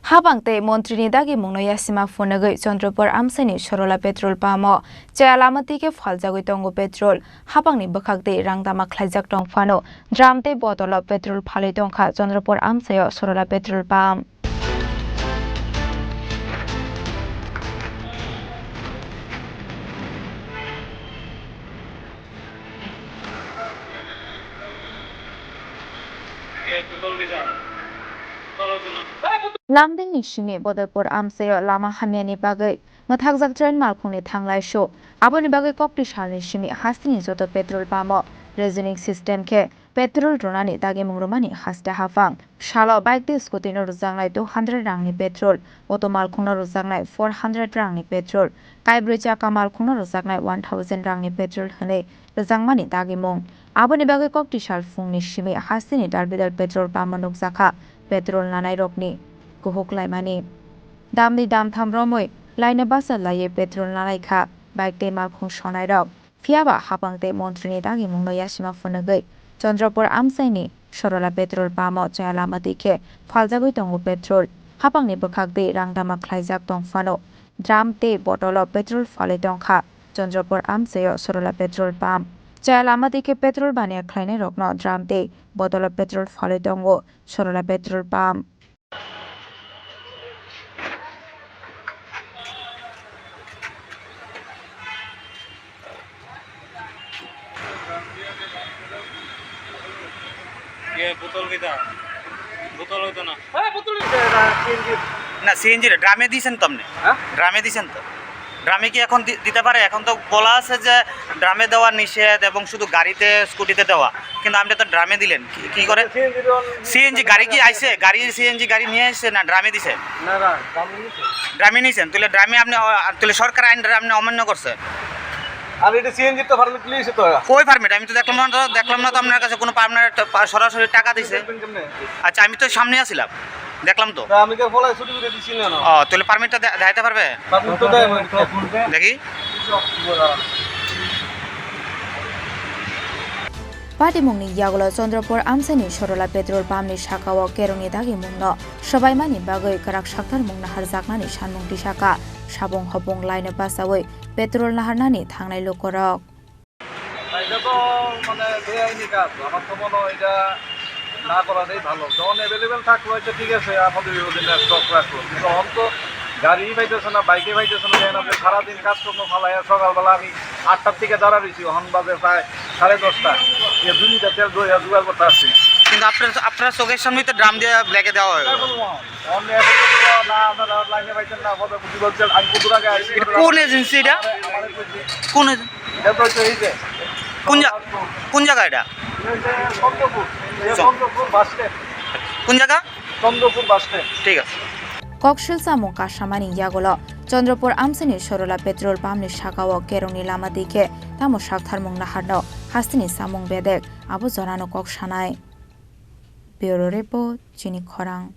Haphangtei Mantrini DagimungnoYasima Phunagui Tripura Amsani Sarala Petrol Pamo LamatwiKhe Phalwi Tongo Petrol Haphangni Haphangtei Rangdama Khlaijak Tong Phano Dramtei bottle Petrol Phalwi Tongkha Tripura Amsayo Sarala Petrol Pump Lamding Chini Bodapur Amsayo Lama Hamyani Bagai Mathakzak Train Malkhungni Thanglai Show Aboni Bagai Kopti Shalni Chini Hastini Zoto Petrol Pamo Reasoning System Khe Petrol Ronani Dagimungromani Hasta Haphang Shala Bike Di Scooty no Ruzanglai 200 Rangni Petrol Auto Malkhungno Ruzanglai 400 Rangni Petrol Kaibri Chaka Malkhungno Ruzanglai 1000 Rangni Petrol Hane Ruzangmani Dagimung Aboni Bagai Kopti Shal Phungni Chimi Hastini Darbidal Petrol Pamo Nukzakha Petrol Nanai Rokni Kuhuk Laimani Damni Dam Tham Romoi Laina Basa Laye Petrol Nalaikha Bike De Malkhung Shonai Rok Fiaba Haphangtei Mantrini DagimungnoYasima Phunagui Tripura Amsaini Sarala Petrol Pamo LamatwiKhe Phalwi Tongo Petrol Haphangni Haphangtei Rangdama Khlaijak Tong Phano Dramtei bottle Petrol Phalwi Tongkha Tripura Amsayo Sarala Petrol Pump LamatwiKhe Petrol Bania Khlainai Rokno Dramtei bottle Petrol Phalwi Tongo Sarala Petrol Pump বোতল কিটা বোতল হইতো না হ্যাঁ বোতল CNG না CNG ড্রামে দিবেন তো আপনি হ্যাঁ ড্রামে দিবেন তো ড্রামে কি এখন দিতে পারে এখন তো বলা আছে যে ড্রামে দেওয়া নিষেধ এবং শুধু গাড়িতে স্কুটিতে দেওয়া কিন্তু আপনি তো ড্রামে দিলেন কি করে সিএনজি গাড়ি কি আইছে গাড়ি সিএনজি গাড়ি নিয়ে আসছে না ড্রামে দিছে না না ড্রামে নিছেন তাহলে ড্রামে আপনি তাহলে সরকার আইন আপনি অমান্য করছে আর এটা সিএনজি তো পারমিট লিয়েছে তো কই পারমিট আমি তো দেখলাম না তো আপনার কাছে কোনো পারমিট সরাসরি টাকা দিছে আচ্ছা আমি তো সামনে আছিলাম দেখলাম তো আমি তো বলাই ছুটি করে দিছি না ও তাহলে পারমিটটা দেখাইতে পারবে পারমিট তো দেয় দেখি Patimungni Yagolo Tripura Amsani Sarala Petrol Pumni Shakawa Keroni Dagimungno Sabaimani Bagai Karak Shaktar Mungna Harjaknani Shanmungti Shaka Shabong Hopong Laina Basawai Petrol Naharnani Thangnai Lokorok এটা তো মানে বেআইনি কাজ আমার তো মনে হয় এটা না করাটাই ভালো যখন অ্যাভেলেবেল থাকলো এটা ঠিক আছে আমাদের ওদিনে স্টক রাখলো কিন্তু অন্ত গাড়ি পাইতেছে না বাইকে পাইতেছে না যেন আপনি সারাদিন কাজকর্ম ফালাইয়া সকালবেলা আমি 8টার থেকে দাঁড়া রয়েছি হন বাজে প্রায় 10:30 এই 2 লিটার তেল জোগাড় করতে আসছি কিন্তু আপনার চোখের সামনে তো ড্রাম দিয়ে ব্ল্যাকে দেওয়া হয় কোন এজেন্সি এটা কোন কোন জায়গা এটা কোন জায়গা চন্দ্রপুর বাস স্ট্যান্ড ঠিক আছে Kokshil Samung Kashamani Yagolo Tripura Amsani Sarala Petrol Pumni Shakawa Keroni LamatwiKhe Tamo Shakthar Mungna Harno Hastini Samung Bedek Abu Zorano Kokshanai Bureau Report Chini Khorang